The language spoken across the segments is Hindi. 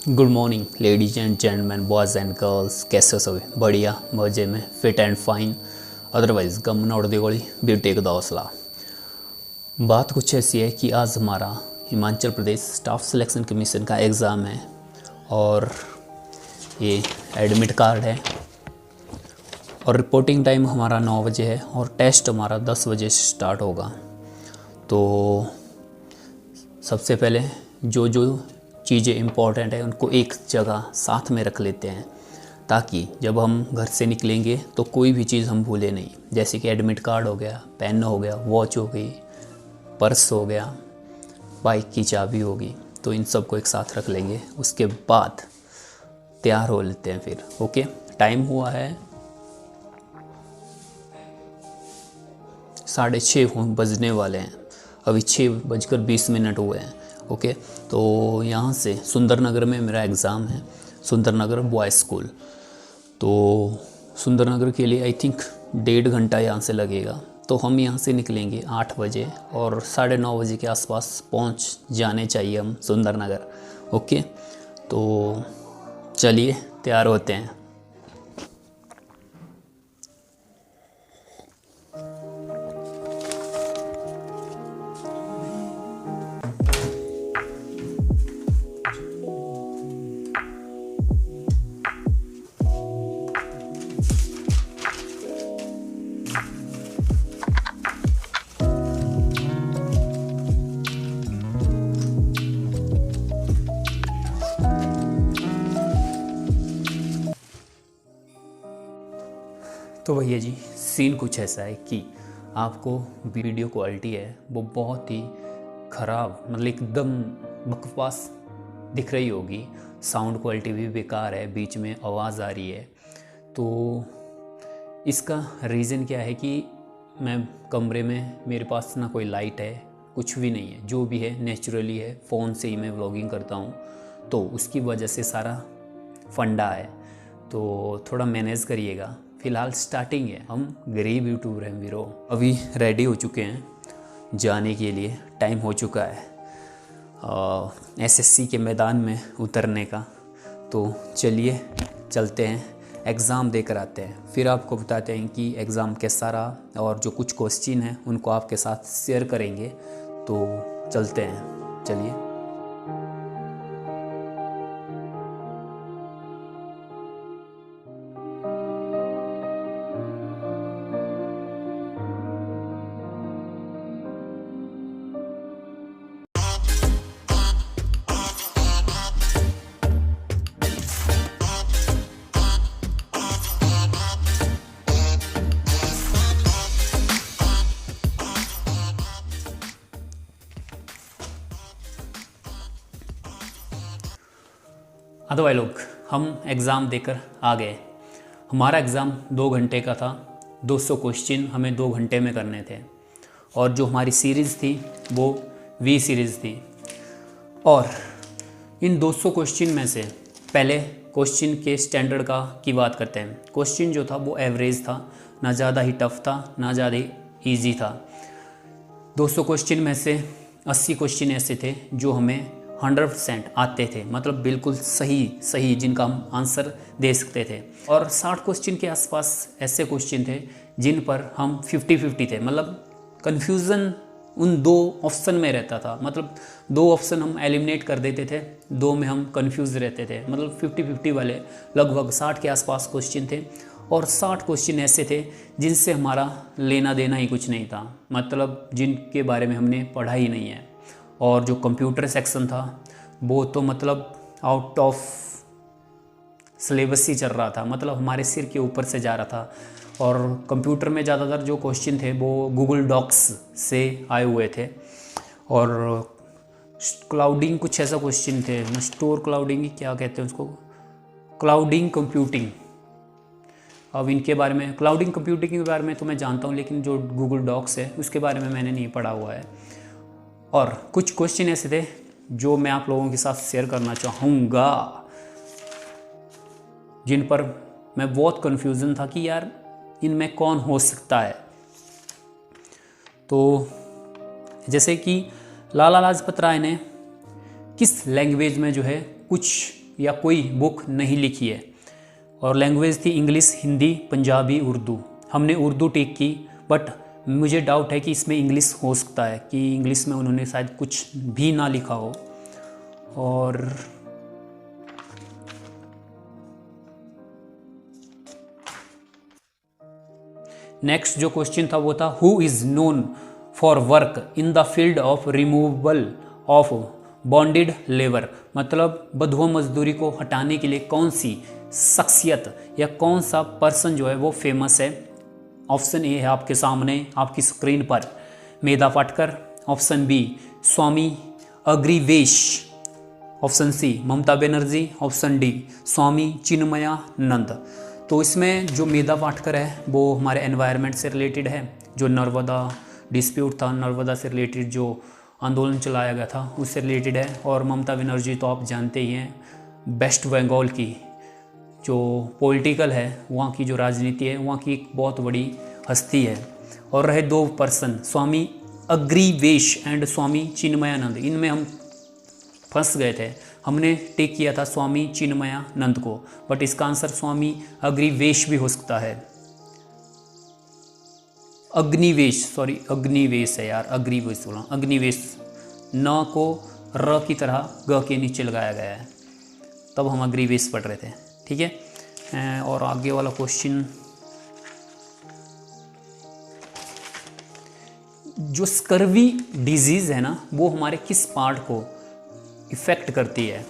Good morning ladies and gentleman, boys and girls. कैसे हो सभी? बढ़िया, मज़े में, फिट एंड फाइन। अदरवाइज़ गम न उड़दी गोली, ब्यूटी का हौसला। बात कुछ ऐसी है कि आज हमारा Himachal Pradesh staff selection commission का एग्ज़ाम है और ये एडमिट कार्ड है और रिपोर्टिंग टाइम हमारा 9 बजे है और टेस्ट हमारा 10 बजे से स्टार्ट होगा। तो सबसे पहले जो चीज़ें इम्पॉर्टेंट है उनको एक जगह साथ में रख लेते हैं ताकि जब हम घर से निकलेंगे तो कोई भी चीज़ हम भूले नहीं। जैसे कि एडमिट कार्ड हो गया, पेन हो गया, वॉच हो गई, पर्स हो गया, बाइक की चाबी होगी, तो इन सब को एक साथ रख लेंगे। उसके बाद तैयार हो लेते हैं फिर। ओके, टाइम हुआ है 6:30 बजने वाले हैं, अभी 6:20 हुए हैं। ओके, तो यहाँ से सुंदरनगर में मेरा एग्ज़ाम है, सुंदरनगर बॉयज़ स्कूल। तो सुंदरनगर के लिए आई थिंक 1.5 घंटा यहाँ से लगेगा। तो हम यहाँ से निकलेंगे 8 बजे और 9:30 बजे के आसपास पहुँच जाने चाहिए हम सुंदरनगर। ओके, तो चलिए तैयार होते हैं। तो भैया जी, सीन कुछ ऐसा है कि आपको वीडियो क्वालिटी है वो बहुत ही ख़राब, मतलब एकदम बकवास दिख रही होगी। साउंड क्वालिटी भी बेकार है, बीच में आवाज़ आ रही है। तो इसका रीज़न क्या है कि मैं कमरे में, मेरे पास ना कोई लाइट है, कुछ भी नहीं है, जो भी है नेचुरली है, फ़ोन से ही मैं व्लॉगिंग करता हूँ, तो उसकी वजह से सारा फंडा है। तो थोड़ा मैनेज करिएगा। फ़िलहाल स्टार्टिंग है, हम गरीब यूट्यूबर हैं वीरो। अभी रेडी हो चुके हैं जाने के लिए, टाइम हो चुका है एसएससी के मैदान में उतरने का। तो चलिए चलते हैं, एग्ज़ाम देकर आते हैं, फिर आपको बताते हैं कि एग्ज़ाम कैसा रहा और जो कुछ क्वेश्चन हैं उनको आपके साथ शेयर करेंगे। तो चलते हैं, चलिए। हाँ तो भाई लोग, हम एग्ज़ाम देकर आ गए। हमारा एग्ज़ाम 2 घंटे का था, 200 क्वेश्चन हमें 2 घंटे में करने थे और जो हमारी सीरीज़ थी वो वी सीरीज़ थी। और इन 200 क्वेश्चन में से पहले क्वेश्चन के स्टैंडर्ड की बात करते हैं। क्वेश्चन जो था वो एवरेज था, ना ज़्यादा ही टफ था ना ज़्यादा ही ईजी था। 200 क्वेश्चन में से 80 क्वेश्चन ऐसे थे जो हमें 100% आते थे, मतलब बिल्कुल सही जिनका हम आंसर दे सकते थे। और 60 क्वेश्चन के आसपास ऐसे क्वेश्चन थे जिन पर हम 50-50 थे, मतलब कन्फ्यूज़न उन 2 ऑप्शन में रहता था। मतलब 2 ऑप्शन हम एलिमिनेट कर देते थे, 2 में हम कन्फ्यूज़ रहते थे। मतलब 50-50 वाले लगभग 60 के आसपास क्वेश्चन थे और 60 क्वेश्चन ऐसे थे जिनसे हमारा लेना देना ही कुछ नहीं था, मतलब जिनके बारे में हमने पढ़ा ही नहीं है। और जो कंप्यूटर सेक्शन था वो तो मतलब आउट ऑफ सिलेबस ही चल रहा था, मतलब हमारे सिर के ऊपर से जा रहा था। और कंप्यूटर में ज़्यादातर जो क्वेश्चन थे वो गूगल डॉक्स से आए हुए थे और क्लाउडिंग कुछ ऐसा क्वेश्चन थे, स्टोर क्लाउडिंग क्या कहते हैं उसको, क्लाउडिंग कंप्यूटिंग। अब इनके बारे में, क्लाउडिंग कंप्यूटिंग के बारे में तो मैं जानता हूँ, लेकिन जो गूगल डॉक्स है उसके बारे में मैंने नहीं पढ़ा हुआ है। और कुछ क्वेश्चन ऐसे थे जो मैं आप लोगों के साथ शेयर करना चाहूँगा, जिन पर मैं बहुत कन्फ्यूज़न था कि यार इनमें कौन हो सकता है। तो जैसे कि लाला लाजपत राय ने किस लैंग्वेज में जो है कुछ या कोई बुक नहीं लिखी है, और लैंग्वेज थी इंग्लिश, हिंदी, पंजाबी, उर्दू। हमने उर्दू टिक की, बट मुझे डाउट है कि इसमें इंग्लिश हो सकता है कि इंग्लिश में उन्होंने शायद कुछ भी ना लिखा हो। और नेक्स्ट जो क्वेश्चन था वो था who is known for work in the field of removal of bonded labour, मतलब बंधुआ मजदूरी को हटाने के लिए कौन सी शख्सियत या कौन सा पर्सन जो है वो फेमस है। ऑप्शन ए है आपके सामने आपकी स्क्रीन पर, Medha Patkar. Option B Swami Agnivesh. Option C Mamata Banerjee. Option D Swami Chinmayanand. तो इसमें जो मेधा पाटकर है वो हमारे एनवायरनमेंट से रिलेटेड है, जो नर्मदा डिस्प्यूट था, नर्मदा से रिलेटेड जो आंदोलन चलाया गया था उससे रिलेटेड है। और ममता बनर्जी तो आप जानते ही हैं, वेस्ट बंगाल की जो पॉलिटिकल है, वहाँ की जो राजनीति है, वहाँ की एक बहुत बड़ी हस्ती है। और रहे दो पर्सन, स्वामी अग्निवेश एंड स्वामी चिन्मयानंद, इनमें हम फंस गए थे। हमने टिक किया था स्वामी चिन्मयानंद को, बट इसका आंसर स्वामी अग्निवेश भी हो सकता है। अग्निवेश, सॉरी अग्निवेश है यार, अग्निवेश बोला, अग्निवेश। न को र की तरह ग के नीचे लगाया गया है, तब हम अग्निवेश पढ़ रहे थे, ठीक है। और आगे वाला क्वेश्चन, जो स्कर्वी डिजीज़ है ना वो हमारे किस पार्ट को इफ़ेक्ट करती है।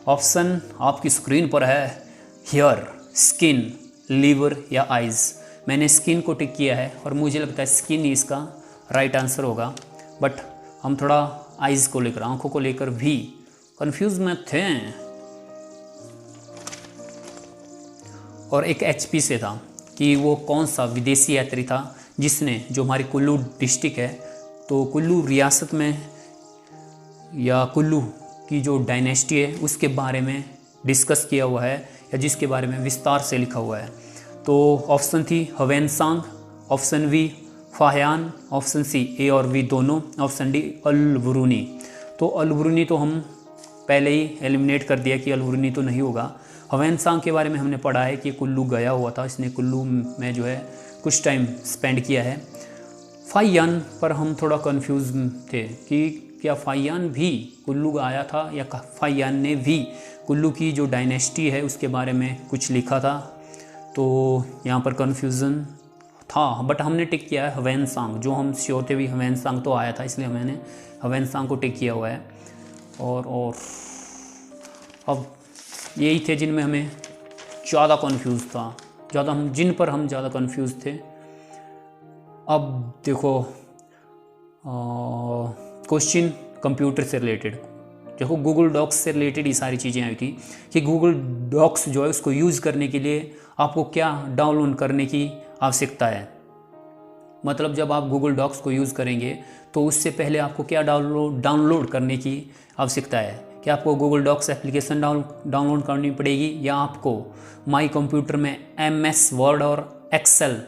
ऑप्शन आपकी स्क्रीन पर है, हेयर, स्किन, लीवर या आइज़। मैंने स्किन को टिक किया है और मुझे लगता है स्किन ही इसका राइट आंसर होगा, बट हम थोड़ा आइज़ को लेकर, आंखों को लेकर भी कंफ्यूज में थे। और एक एचपी से था कि वो कौन सा विदेशी यात्री था जिसने, जो हमारी कुल्लू डिस्ट्रिक्ट है, तो कुल्लू रियासत में या कुल्लू की जो डायनेस्टी है उसके बारे में डिस्कस किया हुआ है या जिसके बारे में विस्तार से लिखा हुआ है। तो ऑप्शन थी Hiuen Tsang, option B Fahien, option C A और बी दोनों, ऑप्शन डी अल-बुरूनी। तो अल-बुरूनी तो हम पहले ही एलिमिनेट कर दिया कि अल-बुरूनी तो नहीं होगा। हवेनसांग के बारे में हमने पढ़ा है कि कुल्लू गया हुआ था, इसने कुल्लू में जो है कुछ टाइम स्पेंड किया है। फाहियान पर हम थोड़ा कंफ्यूज थे कि क्या फाहियान भी कुल्लू आया था या फाहियान ने भी कुल्लू की जो डायनेस्टी है उसके बारे में कुछ लिखा था। तो यहाँ पर कन्फ्यूज़न था, बट हमने टिक किया है हवेनसांग, जो हम श्योर थे भी हवेनसांग तो आया था, इसलिए मैंने हवेनसांग को टिक किया हुआ है। और अब यही थे जिनमें हमें ज़्यादा कंफ्यूज था, जिन पर हम ज़्यादा कंफ्यूज थे। अब देखो क्वेश्चन कंप्यूटर से रिलेटेड, देखो गूगल डॉक्स से रिलेटेड ये सारी चीज़ें आई थी कि गूगल डॉक्स जो है उसको यूज़ करने के लिए आपको क्या डाउनलोड करने की आवश्यकता है। मतलब जब आप गूगल डॉक्स को यूज़ करेंगे तो उससे पहले आपको क्या डाउनलोड करने की आवश्यकता है। क्या आपको गूगल डॉक्स एप्लीकेशन डाउनलोड करनी पड़ेगी, या आपको माई कंप्यूटर में MS वर्ड और एक्सेल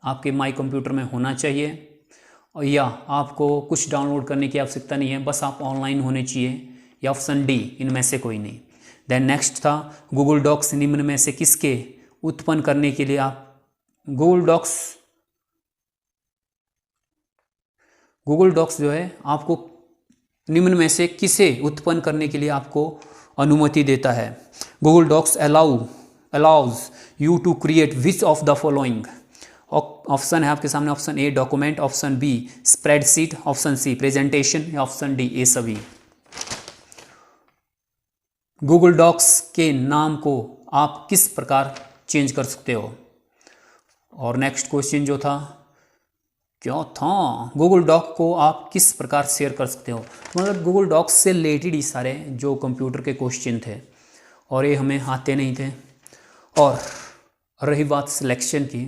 आपके माई कंप्यूटर में होना चाहिए, या आपको कुछ डाउनलोड करने की आवश्यकता नहीं है, बस आप ऑनलाइन होने चाहिए, या ऑप्शन डी इनमें से कोई नहीं। देन नेक्स्ट था गूगल डॉक्स निम्न में से किसके उत्पन्न करने के लिए आप गूगल डॉक्स जो है आपको निम्न में से किसे उत्पन्न करने के लिए आपको अनुमति देता है। Google Docs allows you to create which of the following. Option है आपके सामने, option A document, option B spreadsheet, option C presentation, या ऑप्शन डी ए सभी। गूगल डॉक्स के नाम को आप किस प्रकार चेंज कर सकते हो। और नेक्स्ट क्वेश्चन जो था क्या था, गूगल डॉक को आप किस प्रकार शेयर कर सकते हो। मतलब गूगल डॉक्स से रिलेटेड ही सारे जो कंप्यूटर के क्वेश्चन थे और ये हमें आते नहीं थे। और रही बात सिलेक्शन की,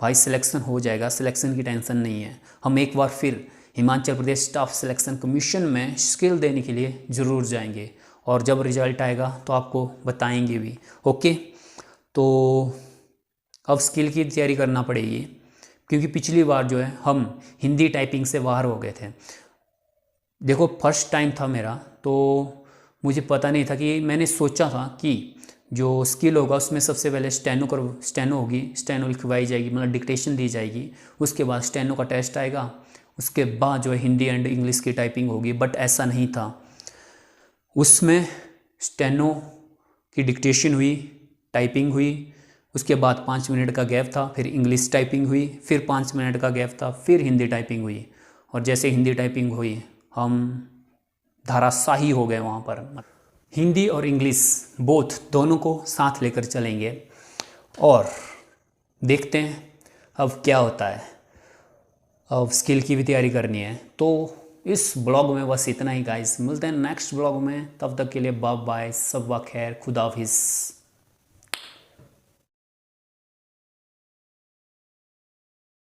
भाई सिलेक्शन हो जाएगा, सिलेक्शन की टेंशन नहीं है। हम एक बार फिर Himachal Pradesh staff selection commission में स्किल देने के लिए ज़रूर जाएंगे, और जब रिजल्ट आएगा तो आपको बताएंगे भी। ओके, तो अब स्किल की तैयारी करना पड़ेगी, क्योंकि पिछली बार जो है हम हिंदी टाइपिंग से बाहर हो गए थे। देखो फर्स्ट टाइम था मेरा, तो मुझे पता नहीं था कि, मैंने सोचा था कि जो स्किल होगा उसमें सबसे पहले स्टेनो होगी, स्टेनो लिखवाई जाएगी, मतलब डिक्टेशन दी जाएगी, उसके बाद स्टेनो का टेस्ट आएगा, उसके बाद जो है हिंदी एंड इंग्लिश की टाइपिंग होगी। बट ऐसा नहीं था, उसमें स्टेनो की डिक्टेशन हुई, टाइपिंग हुई, उसके बाद 5 मिनट का गैप था, फिर इंग्लिश टाइपिंग हुई, फिर 5 मिनट का गैप था, फिर हिंदी टाइपिंग हुई। और जैसे हिंदी टाइपिंग हुई हम धराशाही हो गए वहाँ पर। हिंदी और इंग्लिश बोथ दोनों को साथ लेकर चलेंगे और देखते हैं अब क्या होता है। अब स्किल की भी तैयारी करनी है। तो इस ब्लॉग में बस इतना ही गाइस, मिलते हैं नेक्स्ट ब्लॉग में, तब तक के लिए बाय बाय, सब खैर, खुदा हाफिज़।